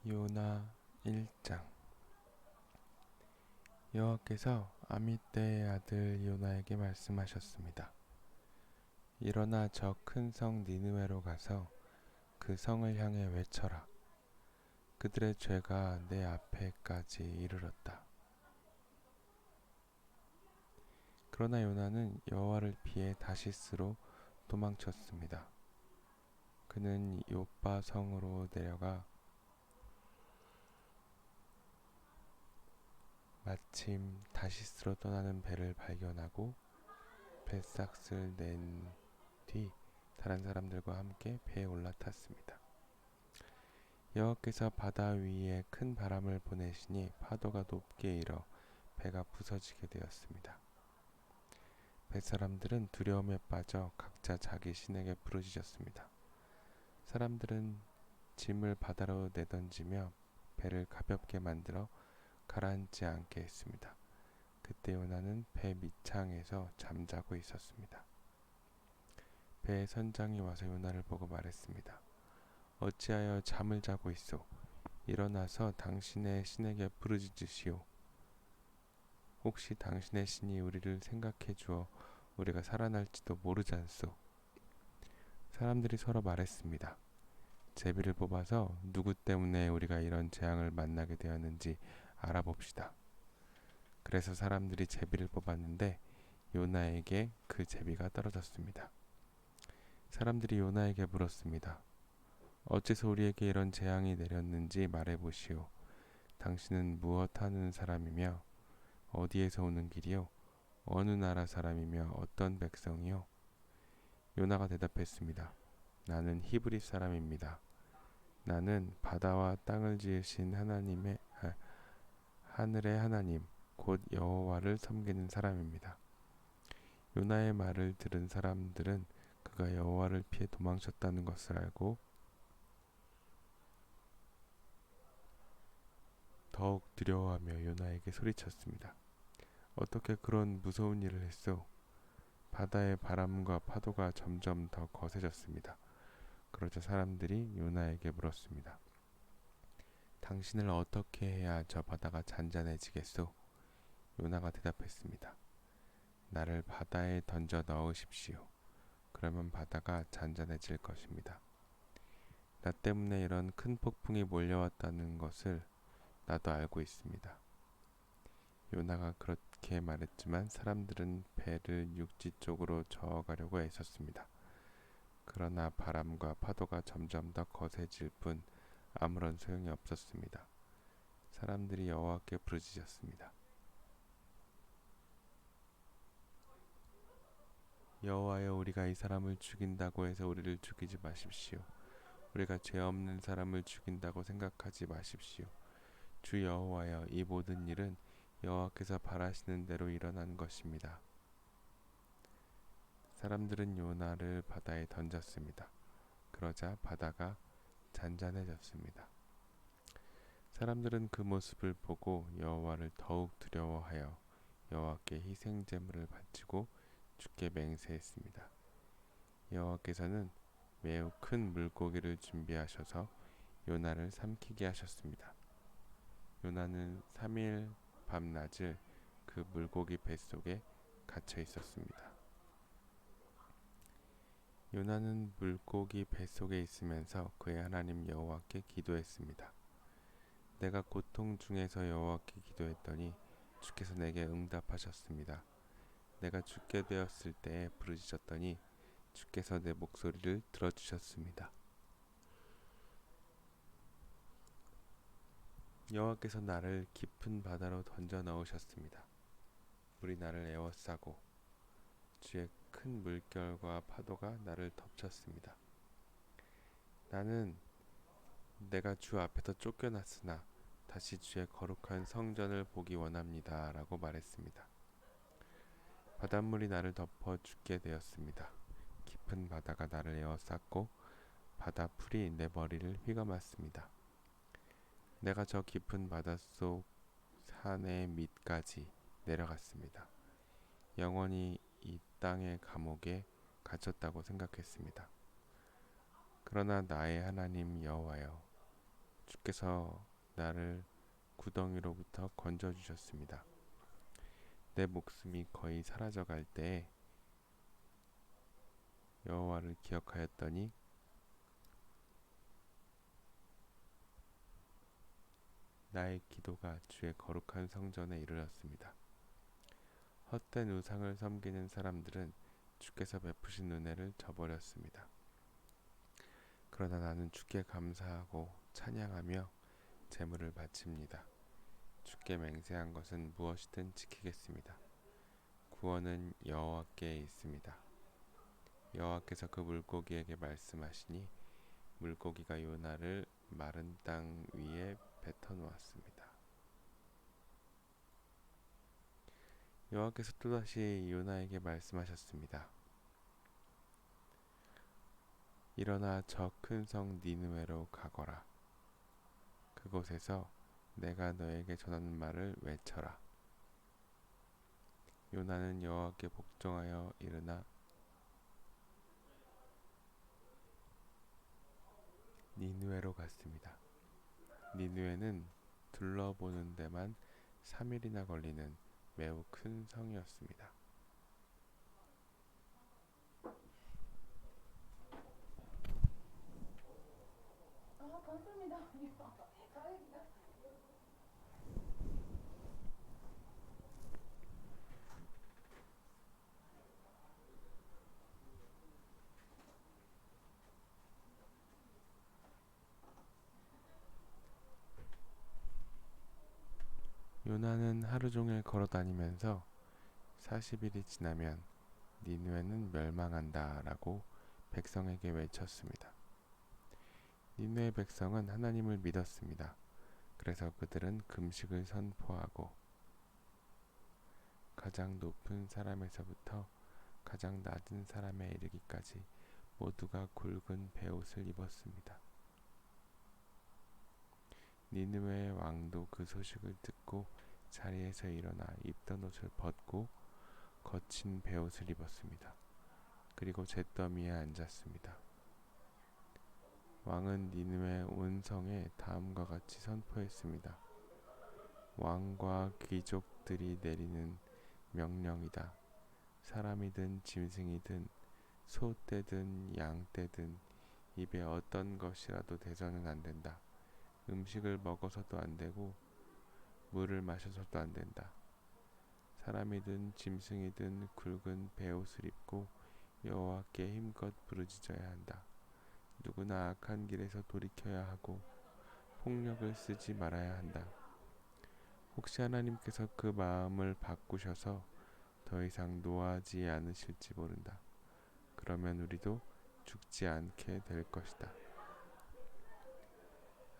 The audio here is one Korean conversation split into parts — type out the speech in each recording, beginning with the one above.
요나 1장. 여호와께서 아미떼의 아들 요나에게 말씀하셨습니다. 일어나 저 큰 성 니느웨로 가서 그 성을 향해 외쳐라. 그들의 죄가 내 앞에까지 이르렀다. 그러나 요나는 여호와를 피해 다시스로 도망쳤습니다. 그는 요빠 성으로 내려가 마침 다시스로 떠나는 배를 발견하고 뱃삭을 낸 뒤 다른 사람들과 함께 배에 올라탔습니다. 여호와께서 바다 위에 큰 바람을 보내시니 파도가 높게 일어 배가 부서지게 되었습니다. 뱃사람들은 두려움에 빠져 각자 자기 신에게 부르짖었습니다. 사람들은 짐을 바다로 내던지며 배를 가볍게 만들어 가라앉지 않게 했습니다. 그때 요나는 배 밑창에서 잠자고 있었습니다. 배의 선장이 와서 요나를 보고 말했습니다. 어찌하여 잠을 자고 있소? 일어나서 당신의 신에게 부르짖으시오. 혹시 당신의 신이 우리를 생각해 주어 우리가 살아날지도 모르잖소. 사람들이 서로 말했습니다. 제비를 뽑아서 누구 때문에 우리가 이런 재앙을 만나게 되었는지 알아봅시다. 그래서 사람들이 제비를 뽑았는데 요나에게 그 제비가 떨어졌습니다. 사람들이 요나에게 물었습니다. 어째서 우리에게 이런 재앙이 내렸는지 말해보시오. 당신은 무엇 하는 사람이며 어디에서 오는 길이요? 어느 나라 사람이며 어떤 백성이요? 요나가 대답했습니다. 나는 히브리 사람입니다. 나는 바다와 땅을 지으신 하늘의 하나님 곧 여호와를 섬기는 사람입니다. 요나의 말을 들은 사람들은 그가 여호와를 피해 도망쳤다는 것을 알고 더욱 두려워하며 요나에게 소리쳤습니다. 어떻게 그런 무서운 일을 했소? 바다의 바람과 파도가 점점 더 거세졌습니다. 그러자 사람들이 요나에게 물었습니다. 당신을 어떻게 해야 저 바다가 잔잔해지겠소? 요나가 대답했습니다. 나를 바다에 던져 넣으십시오. 그러면 바다가 잔잔해질 것입니다. 나 때문에 이런 큰 폭풍이 몰려왔다는 것을 나도 알고 있습니다. 요나가 그렇게 말했지만 사람들은 배를 육지 쪽으로 저어가려고 애썼습니다. 그러나 바람과 파도가 점점 더 거세질 뿐 아무런 소용이 없었습니다. 사람들이 여호와께 부르짖었습니다. 여호와여, 우리가 이 사람을 죽인다고 해서 우리를 죽이지 마십시오. 우리가 죄 없는 사람을 죽인다고 생각하지 마십시오. 주 여호와여, 이 모든 일은 여호와께서 바라시는 대로 일어난 것입니다. 사람들은 요나를 바다에 던졌습니다. 그러자 바다가 잔잔해졌습니다. 사람들은 그 모습을 보고 여호와를 더욱 두려워하여 여호와께 희생 제물을 바치고 주께 맹세했습니다. 여호와께서는 매우 큰 물고기를 준비하셔서 요나를 삼키게 하셨습니다. 요나는 3일 밤낮을 그 물고기 뱃속에 갇혀 있었습니다. 요나는 물고기 뱃속에 있으면서 그의 하나님 여호와께 기도했습니다. 내가 고통 중에서 여호와께 기도했더니 주께서 내게 응답하셨습니다. 내가 죽게 되었을 때에 부르짖었더니 주께서 내 목소리를 들어주셨습니다. 여호와께서 나를 깊은 바다로 던져 넣으셨습니다. 물이 나를 에워싸고 주의 큰 물결과 파도가 나를 덮쳤습니다. 나는 내가 주 앞에서 쫓겨났으나 다시 주의 거룩한 성전을 보기 원합니다. 라고 말했습니다. 바닷물이 나를 덮어 죽게 되었습니다. 깊은 바다가 나를 에워쌌고 바다 풀이 내 머리를 휘감았습니다. 내가 저 깊은 바닷속 산의 밑까지 내려갔습니다. 영원히 이 땅의 감옥에 갇혔다고 생각했습니다. 그러나 나의 하나님 여호와여, 주께서 나를 구덩이로부터 건져주셨습니다. 내 목숨이 거의 사라져갈 때에 여호와를 기억하였더니 나의 기도가 주의 거룩한 성전에 이르렀습니다. 헛된 우상을 섬기는 사람들은 주께서 베푸신 은혜를 저버렸습니다. 그러나 나는 주께 감사하고 찬양하며 제물을 바칩니다. 주께 맹세한 것은 무엇이든 지키겠습니다. 구원은 여호와께 있습니다. 여호와께서 그 물고기에게 말씀하시니 물고기가 요나를 마른 땅 위에 뱉어 놓았습니다. 여호와께서 또다시 요나에게 말씀하셨습니다. 일어나 저 큰 성 니느웨로 가거라. 그곳에서 내가 너에게 전하는 말을 외쳐라. 요나는 여호와께 복종하여 일어나 니느웨로 갔습니다. 니느웨는 둘러보는 데만 3일이나 걸리는 매우 큰 성이었습니다. 요나는 하루 종일 걸어 다니면서 40일이 지나면 니느웨는 멸망한다 라고 백성에게 외쳤습니다. 니느웨 백성은 하나님을 믿었습니다. 그래서 그들은 금식을 선포하고 가장 높은 사람에서부터 가장 낮은 사람에 이르기까지 모두가 굵은 베옷을 입었습니다. 니느웨의 왕도 그 소식을 듣고 자리에서 일어나 입던 옷을 벗고 거친 베옷을 입었습니다. 그리고 잿더미에 앉았습니다. 왕은 니느웨 온 성에 다음과 같이 선포했습니다. 왕과 귀족들이 내리는 명령이다. 사람이든 짐승이든 소떼든 양떼든 입에 어떤 것이라도 대서는 안 된다. 음식을 먹어서도 안 되고 물을 마셔서도 안 된다. 사람이든 짐승이든 굵은 베옷을 입고 여호와께 힘껏 부르짖어야 한다. 누구나 악한 길에서 돌이켜야 하고 폭력을 쓰지 말아야 한다. 혹시 하나님께서 그 마음을 바꾸셔서 더 이상 노하지 않으실지 모른다. 그러면 우리도 죽지 않게 될 것이다.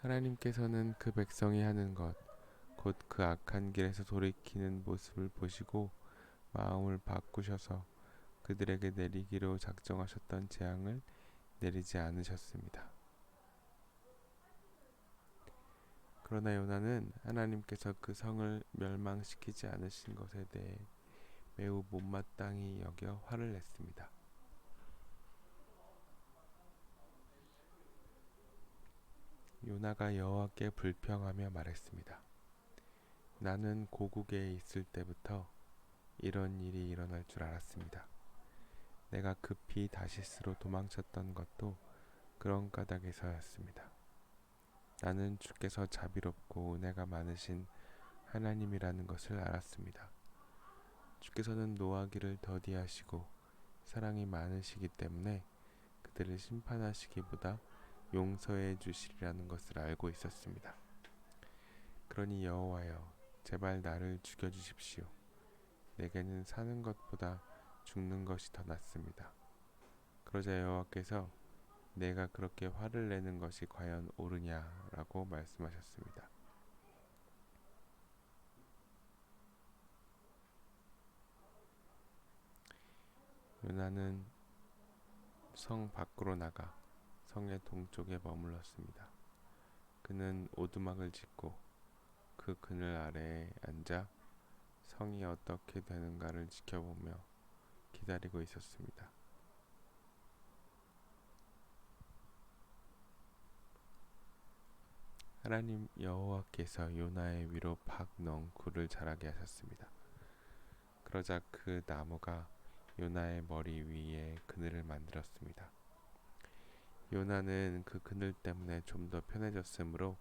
하나님께서는 그 백성이 하는 것, 곧 그 악한 길에서 돌이키는 모습을 보시고 마음을 바꾸셔서 그들에게 내리기로 작정하셨던 재앙을 내리지 않으셨습니다. 그러나 요나는 하나님께서 그 성을 멸망시키지 않으신 것에 대해 매우 못마땅히 여겨 화를 냈습니다. 요나가 여호와께 불평하며 말했습니다. 나는 고국에 있을 때부터 이런 일이 일어날 줄 알았습니다. 내가 급히 다시스로 도망쳤던 것도 그런 까닭에서였습니다. 나는 주께서 자비롭고 은혜가 많으신 하나님이라는 것을 알았습니다. 주께서는 노하기를 더디하시고 사랑이 많으시기 때문에 그들을 심판하시기보다 용서해 주시리라는 것을 알고 있었습니다. 그러니 여호와여, 제발 나를 죽여주십시오. 내게는 사는 것보다 죽는 것이 더 낫습니다. 그러자 여호와께서 내가 그렇게 화를 내는 것이 과연 옳으냐라고 말씀하셨습니다. 요나는 성 밖으로 나가 성의 동쪽에 머물렀습니다. 그는 오두막을 짓고 그 그늘 아래에 앉아 성이 어떻게 되는가를 지켜보며 기다리고 있었습니다. 하나님 여호와께서 요나의 위로 박 넝쿨을 자라게 하셨습니다. 그러자 그 나무가 요나의 머리 위에 그늘을 만들었습니다. 요나는 그 그늘 때문에 좀 더 편해졌으므로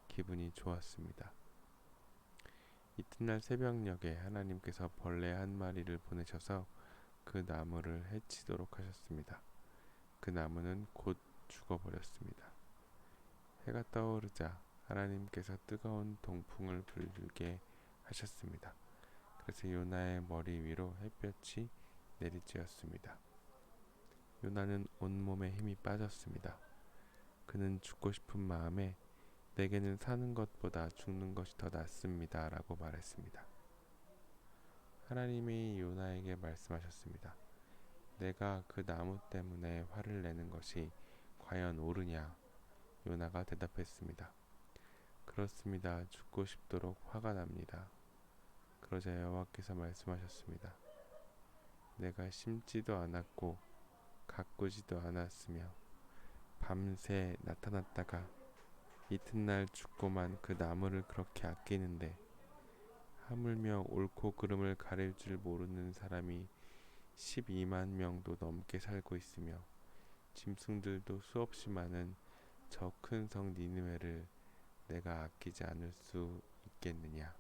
기분이 좋았습니다. 이튿날 새벽녘에 하나님께서 벌레 한 마리를 보내셔서 그 나무를 해치도록 하셨습니다. 그 나무는 곧 죽어버렸습니다. 해가 떠오르자 하나님께서 뜨거운 동풍을 불게 하셨습니다. 그래서 요나의 머리 위로 햇볕이 내리쬐었습니다. 요나는 온몸에 힘이 빠졌습니다. 그는 죽고 싶은 마음에 내게는 사는 것보다 죽는 것이 더 낫습니다 라고 말했습니다. 하나님이 요나에게 말씀하셨습니다. 내가 그 나무 때문에 화를 내는 것이 과연 옳으냐? 요나가 대답했습니다. 그렇습니다. 죽고 싶도록 화가 납니다. 그러자 여호와께서 말씀하셨습니다. 내가 심지도 않았고 가꾸지도 않았으며 밤새 나타났다가 이튿날 죽고만 그 나무를 그렇게 아끼는데 하물며 옳고 그름을 가릴 줄 모르는 사람이 12만 명도 넘게 살고 있으며 짐승들도 수없이 많은 저 큰 성 니느웨를 내가 아끼지 않을 수 있겠느냐.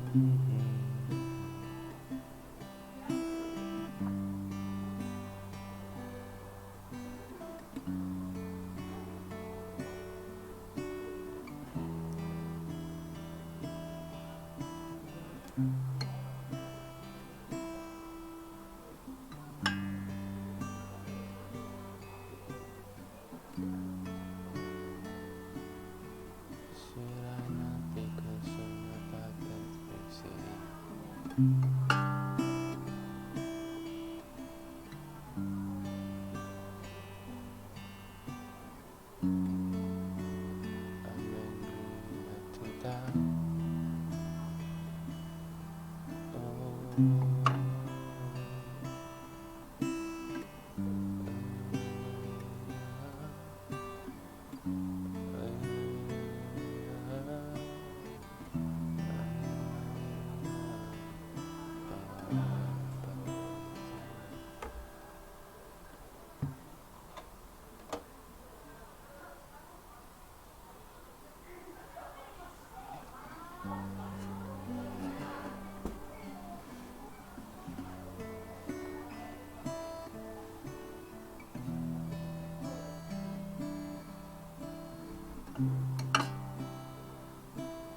Should I not be concerned about that crazy? I'm angry not to die.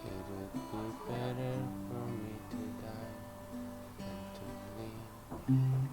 It'd be better for me to die than to live.